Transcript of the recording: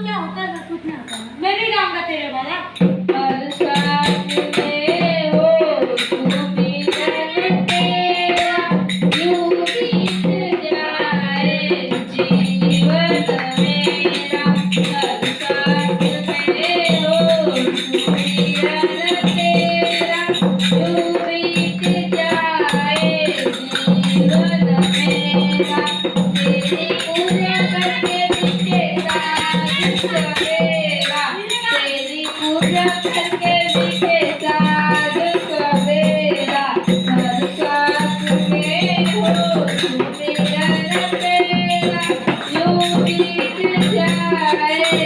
क्या होता है ना कुछ नहीं होता मैं भी गाऊंगा तेरे वाला हर साथ में हो तू भी दर्द तेरा यूं बीत जाए जीवन मेरा हर साथ में हो तू भी दर्द तेरा यूं बीत जाए जीवन मेरा तेरी पूजा करके बीते साथ सवेरा तेरी पूजा करके बीते साथ सवेरा हर साथ में हो तू मेरा तेरा यूं बीत जाए